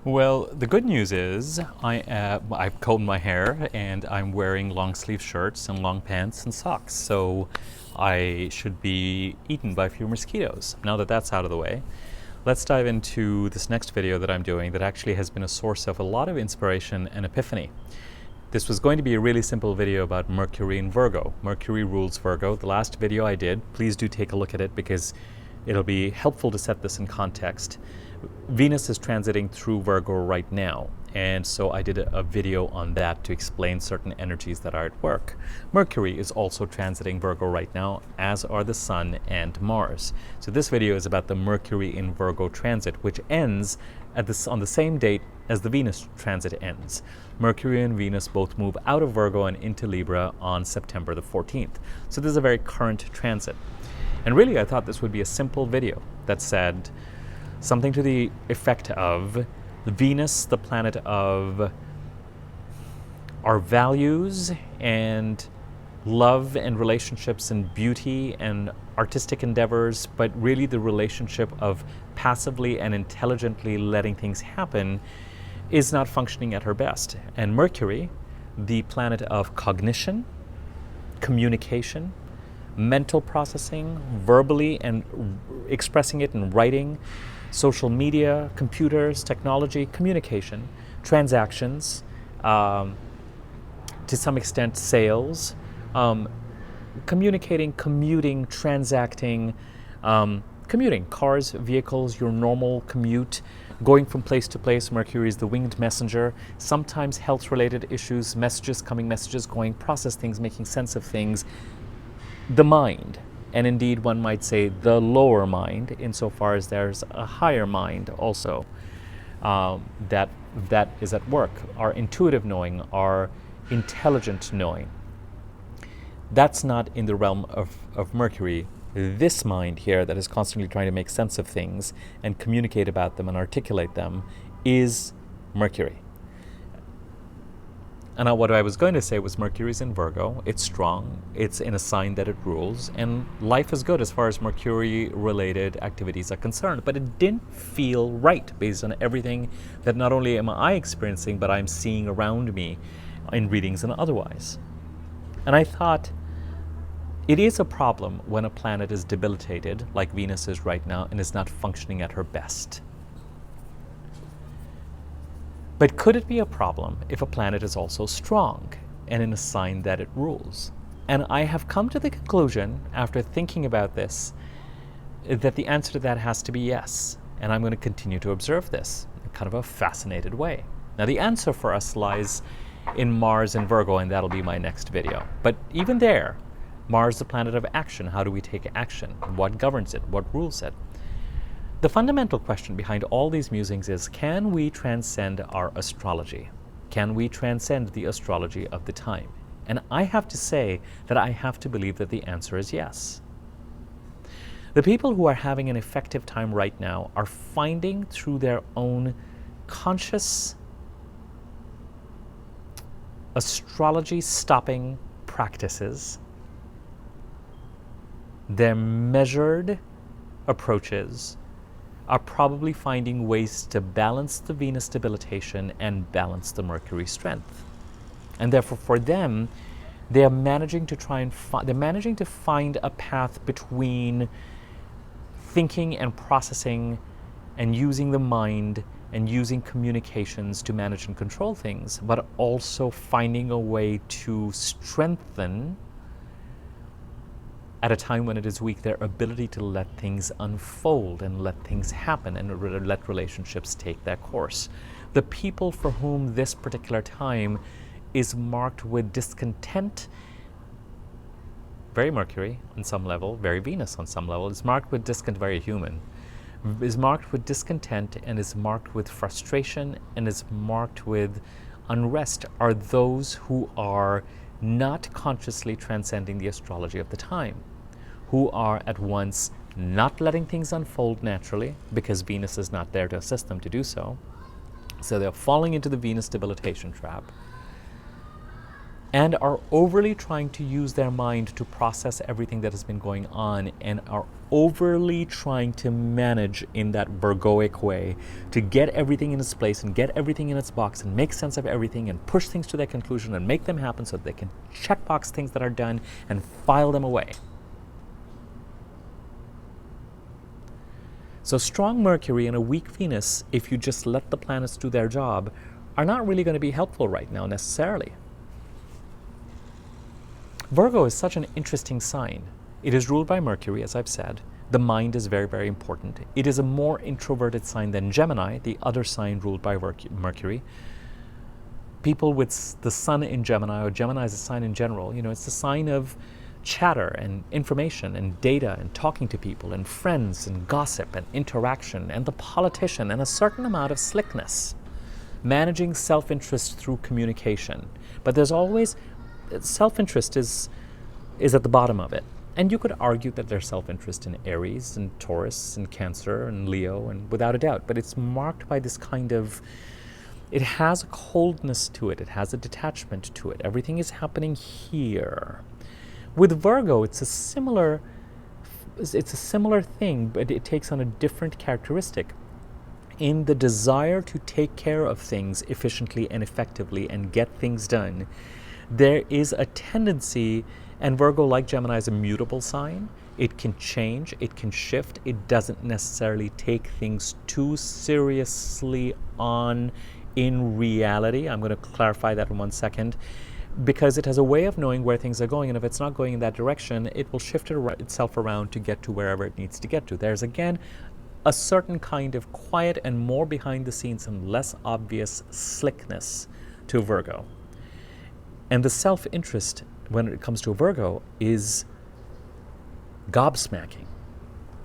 Well, the good news is I've combed my hair and I'm wearing long sleeve shirts and long pants and socks, so I should be eaten by fewer mosquitoes. Now that that's out of the way, let's dive into this next video that I'm doing that actually has been a source of a lot of inspiration and epiphany. This was going to be a really simple video about Mercury and Virgo. Mercury rules Virgo. The last video I did, please do take a look at it because it'll be helpful to set this in context. Venus is transiting through Virgo right now, and so I did a video on that to explain certain energies that are at work. Mercury is also transiting Virgo right now, as are the Sun and Mars. So this video is about the Mercury in Virgo transit, which ends on the same date as the Venus transit ends. Mercury and Venus both move out of Virgo and into Libra on September the 14th. So this is a very current transit. And really, I thought this would be a simple video that said something to the effect of Venus, the planet of our values and love and relationships and beauty and artistic endeavors, but really the relationship of passively and intelligently letting things happen, is not functioning at her best. And Mercury, the planet of cognition, communication, mental processing, verbally and expressing it in writing, social media, computers, technology, communication, transactions, to some extent sales, communicating, commuting, transacting, commuting, cars, vehicles, your normal commute, going from place to place. Mercury is the winged messenger. Sometimes health-related issues, messages coming, messages going, process things, making sense of things. The mind, and indeed one might say the lower mind, insofar as there's a higher mind also that is at work, our intuitive knowing, our intelligent knowing. That's not in the realm of Mercury. This mind here that is constantly trying to make sense of things and communicate about them and articulate them is Mercury. And what I was going to say was Mercury's in Virgo. It's strong. It's in a sign that it rules. And life is good as far as Mercury-related activities are concerned. But it didn't feel right based on everything that not only am I experiencing, but I'm seeing around me in readings and otherwise. And I thought, it is a problem when a planet is debilitated, like Venus is right now, and is not functioning at her best. But could it be a problem if a planet is also strong and in a sign that it rules? And I have come to the conclusion, after thinking about this, that the answer to that has to be yes. And I'm going to continue to observe this in kind of a fascinated way. Now, the answer for us lies in Mars and Virgo, and that'll be my next video. But even there, Mars, the planet of action. How do we take action? What governs it? What rules it? The fundamental question behind all these musings is, can we transcend our astrology? Can we transcend the astrology of the time? And I have to say that I have to believe that the answer is yes. The people who are having an effective time right now are finding through their own conscious astrology-stopping practices, their measured approaches, are probably finding ways to balance the Venus debilitation and balance the Mercury strength. And therefore for them, they are managing to find a path between thinking and processing and using the mind and using communications to manage and control things, but also finding a way to strengthen, at a time when it is weak, their ability to let things unfold and let things happen and let relationships take their course. The people for whom this particular time is marked with discontent, very Mercury on some level, very Venus on some level, is marked with discontent, very human, is marked with discontent and is marked with frustration and is marked with unrest, are those who are not consciously transcending the astrology of the time, who are at once not letting things unfold naturally because Venus is not there to assist them to do so. So they're falling into the Venus debilitation trap. and are overly trying to use their mind to process everything that has been going on, and are overly trying to manage in that Virgoic way to get everything in its place and get everything in its box and make sense of everything and push things to their conclusion and make them happen so that they can checkbox things that are done and file them away. So strong Mercury and a weak Venus, if you just let the planets do their job, are not really going to be helpful right now necessarily. Virgo is such an interesting sign. It is ruled by Mercury, as I've said. The mind is very, very important. It is a more introverted sign than Gemini, the other sign ruled by Mercury. People with the sun in Gemini, or Gemini is a sign in general, it's the sign of chatter and information and data and talking to people and friends and gossip and interaction and the politician and a certain amount of slickness. Managing self-interest through communication. But there's always self-interest is at the bottom of it. And you could argue that there's self-interest in Aries and Taurus and Cancer and Leo, and without a doubt. But it's marked by this kind of, it has a coldness to it. It has a detachment to it. Everything is happening here. With Virgo, it's a similar thing, but it takes on a different characteristic. In the desire to take care of things efficiently and effectively and get things done, there is a tendency, and Virgo, like Gemini, is a mutable sign. It can change, it can shift. It doesn't necessarily take things too seriously on in reality. I'm going to clarify that in 1 second. Because it has a way of knowing where things are going, and if it's not going in that direction, it will shift itself around to get to wherever it needs to get to. There's, again, a certain kind of quiet and more behind the scenes and less obvious slickness to Virgo. And the self-interest, when it comes to a Virgo, is gobsmacking.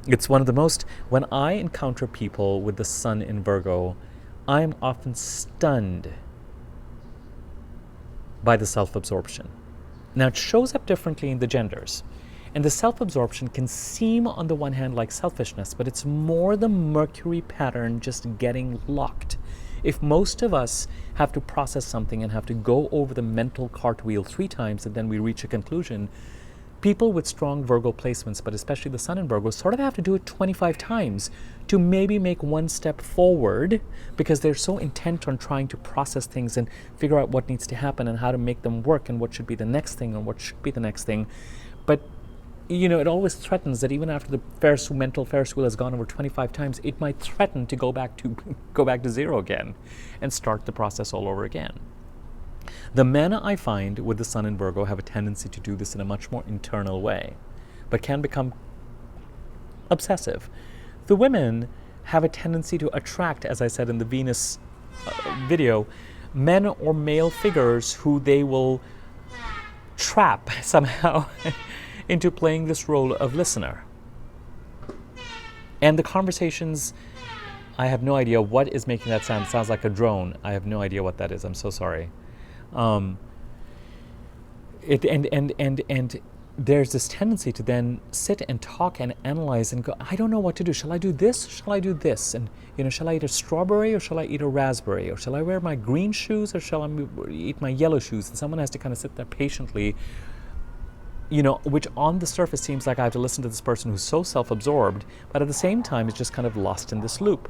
It's one of the most, when I encounter people with the sun in Virgo, I'm often stunned by the self-absorption. Now, it shows up differently in the genders. And the self-absorption can seem, on the one hand, like selfishness, but it's more the Mercury pattern just getting locked. If most of us have to process something and have to go over the mental cartwheel 3 times and then we reach a conclusion, people with strong Virgo placements, but especially the sun in Virgo, sort of have to do it 25 times to maybe make 1 step forward, because they're so intent on trying to process things and figure out what needs to happen and how to make them work and what should be the next thing and what should be the next thing. But it always threatens that even after the mental Ferris wheel has gone over 25 times, it might threaten to go back to zero again and start the process all over again. The men I find with the sun in Virgo have a tendency to do this in a much more internal way, but can become obsessive. The women have a tendency to attract, as I said in the Venus video, men or male figures who they will trap somehow into playing this role of listener. And the conversations, I have no idea what is making that sound. It sounds like a drone. I have no idea what that is. I'm so sorry. And there's this tendency to then sit and talk and analyze and go, I don't know what to do. Shall I do this? Shall I do this? And, shall I eat a strawberry or shall I eat a raspberry? Or shall I wear my green shoes or shall I eat my yellow shoes? And someone has to kind of sit there patiently, which on the surface seems like I have to listen to this person who's so self-absorbed, but at the same time is just kind of lost in this loop.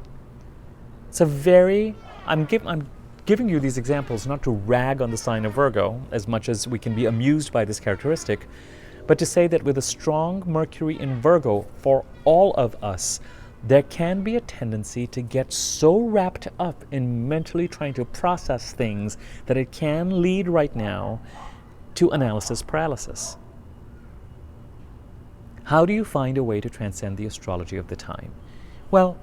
It's I'm giving you these examples not to rag on the sign of Virgo as much as we can be amused by this characteristic, but to say that with a strong Mercury in Virgo, for all of us, there can be a tendency to get so wrapped up in mentally trying to process things that it can lead right now to analysis paralysis. How do you find a way to transcend the astrology of the time? Well,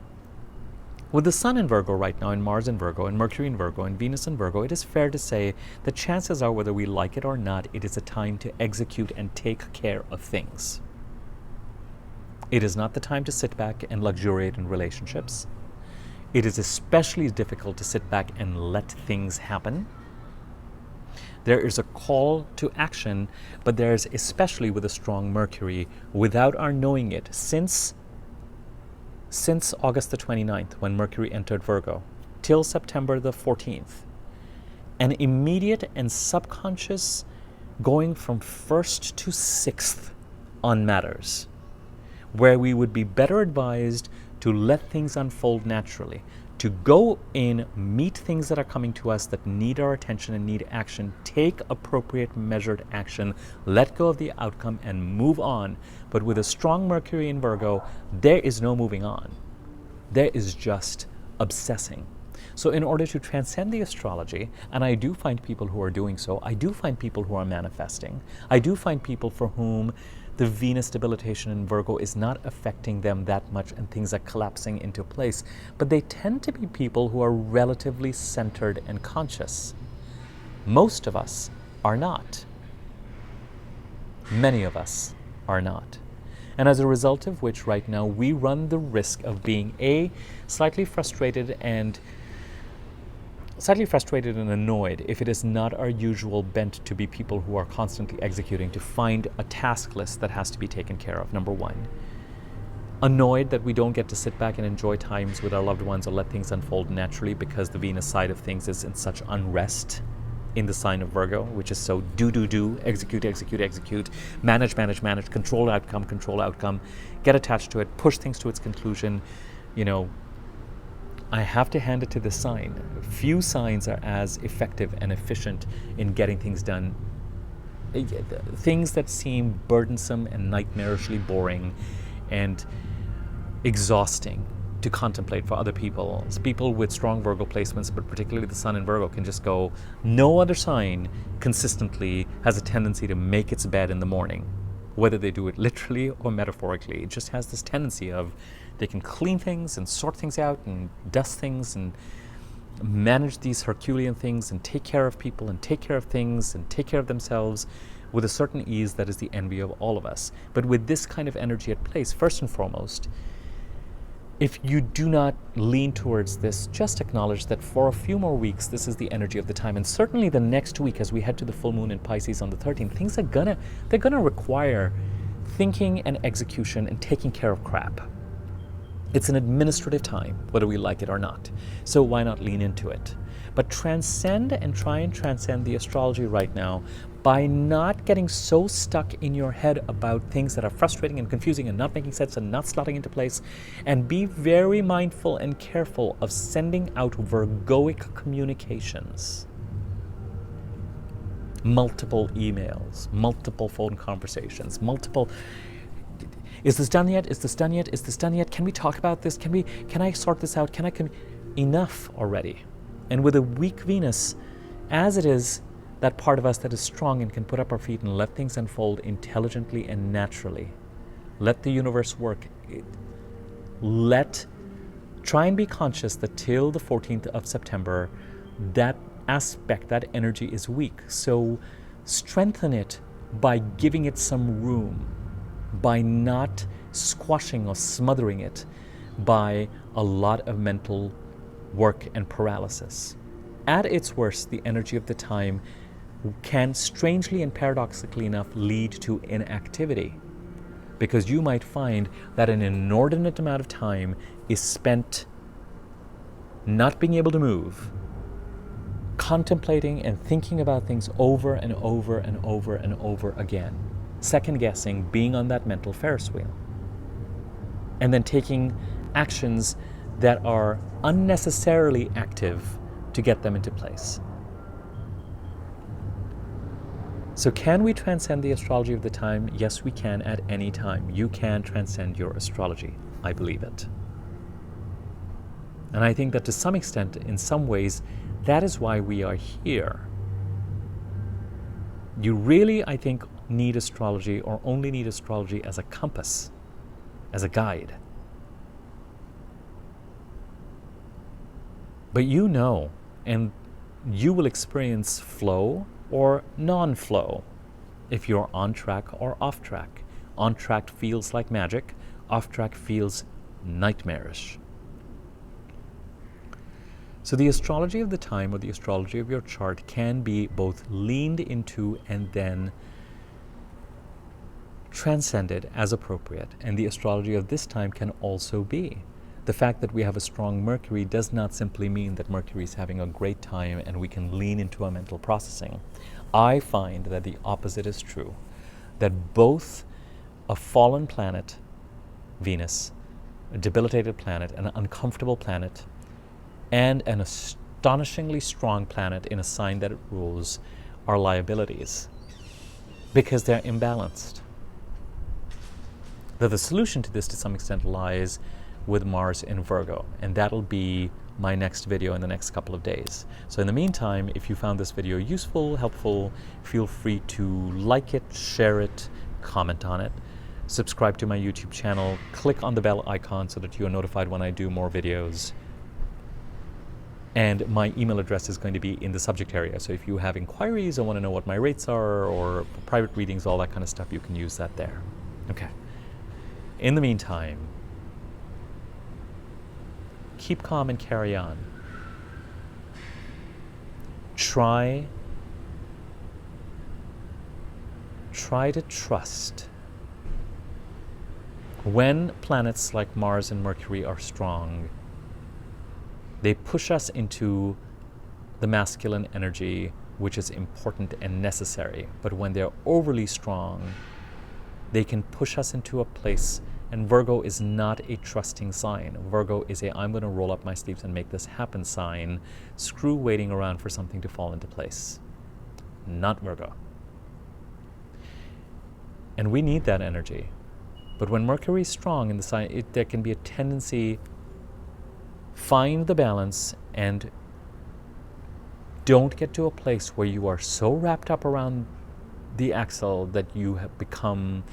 with the sun in Virgo right now, and Mars in Virgo, and Mercury in Virgo, and Venus in Virgo, it is fair to say that chances are, whether we like it or not, it is a time to execute and take care of things. It is not the time to sit back and luxuriate in relationships. It is especially difficult to sit back and let things happen. There is a call to action, but there's, especially with a strong Mercury, without our knowing it, since August the 29th, when Mercury entered Virgo, till September the 14th, an immediate and subconscious going from first to sixth on matters, where we would be better advised to let things unfold naturally, to go in, meet things that are coming to us that need our attention and need action, take appropriate measured action, let go of the outcome and move on. But with a strong Mercury in Virgo, there is no moving on. There is just obsessing. So in order to transcend the astrology, and I do find people who are doing so, I do find people who are manifesting, I do find people for whom the Venus debilitation in Virgo is not affecting them that much and things are collapsing into place. But they tend to be people who are relatively centered and conscious. Most of us are not. Many of us are not. And as a result of which, right now, we run the risk of being slightly frustrated and annoyed if it is not our usual bent to be people who are constantly executing, to find a task list that has to be taken care of, number one. Annoyed that we don't get to sit back and enjoy times with our loved ones or let things unfold naturally because the Venus side of things is in such unrest in the sign of Virgo, which is so do, execute, manage, control outcome, get attached to it, push things to its conclusion. You know, I have to hand it to this sign. Few signs are as effective and efficient in getting things done. Things that seem burdensome and nightmarishly boring and exhausting to contemplate for other people. So people with strong Virgo placements, but particularly the Sun in Virgo, can just go, no other sign consistently has a tendency to make its bed in the morning, whether they do it literally or metaphorically. It just has this tendency of they can clean things and sort things out and dust things and manage these Herculean things and take care of people and take care of things and take care of themselves with a certain ease that is the envy of all of us. But with this kind of energy at place, first and foremost, if you do not lean towards this, just acknowledge that for a few more weeks, this is the energy of the time. And certainly the next week, as we head to the full moon in Pisces on the 13th, things are they're gonna require thinking and execution and taking care of crap. It's an administrative time, whether we like it or not. So why not lean into it? But transcend and try and transcend the astrology right now by not getting so stuck in your head about things that are frustrating and confusing and not making sense and not slotting into place. And be very mindful and careful of sending out Virgoic communications. Multiple emails, multiple phone conversations, is this done yet? Is this done yet? Is this done yet? Can we talk about this? Can I sort this out? Enough already. And with a weak Venus, as it is that part of us that is strong and can put up our feet and let things unfold intelligently and naturally, let the universe work. Try and be conscious that till the 14th of September, that aspect, that energy is weak. So strengthen it by giving it some room, by not squashing or smothering it by a lot of mental work and paralysis. At its worst, the energy of the time can, strangely and paradoxically enough, lead to inactivity, because you might find that an inordinate amount of time is spent not being able to move, contemplating and thinking about things over and over and over and over again, second guessing, being on that mental Ferris wheel, and then taking actions that are unnecessarily active to get them into place. So can we transcend the astrology of the time? Yes, we can at any time. You can transcend your astrology. I believe it. And I think that to some extent, in some ways, that is why we are here. You really, I think, need astrology, or only need astrology as a compass, as a guide. But you know, and you will experience flow or non-flow if you're on track or off track. On track feels like magic, off track feels nightmarish. So the astrology of the time, or the astrology of your chart, can be both leaned into and then transcended as appropriate. And the astrology of this time can also be The fact that we have a strong Mercury does not simply mean that Mercury is having a great time and we can lean into a mental processing. I find that the opposite is true, that both a fallen planet, Venus, a debilitated planet, an uncomfortable planet, and an astonishingly strong planet in a sign that it rules are liabilities because they're imbalanced. That the solution to this to some extent lies with Mars in Virgo, and that'll be my next video in the next couple of days. So in the meantime, if you found this video useful, helpful, feel free to like it, share it, comment on it, subscribe to my YouTube channel, click on the bell icon so that you are notified when I do more videos. And my email address is going to be in the subject area. So if you have inquiries or want to know what my rates are or private readings, all that kind of stuff, you can use that there. Okay. In the meantime, keep calm and carry on. Try to trust. When planets like Mars and Mercury are strong, they push us into the masculine energy, which is important and necessary. But when they're overly strong, they can push us into a place, and Virgo is not a trusting sign. Virgo is a I'm going to roll up my sleeves and make this happen sign. Screw waiting around for something to fall into place. Not Virgo. And we need that energy. But when Mercury is strong in the sign, there can be a tendency, find the balance and don't get to a place where you are so wrapped up around the axle that you have become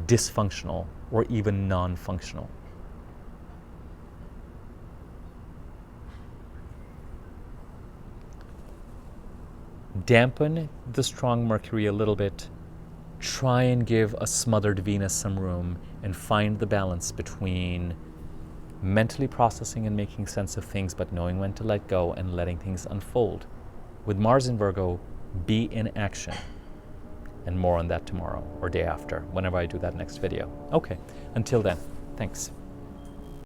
dysfunctional or even non-functional. Dampen the strong Mercury a little bit. Try and give a smothered Venus some room and find the balance between mentally processing and making sense of things but knowing when to let go and letting things unfold. With Mars in Virgo, be in action. And more on that tomorrow or day after, whenever I do that next video. Okay, until then, thanks.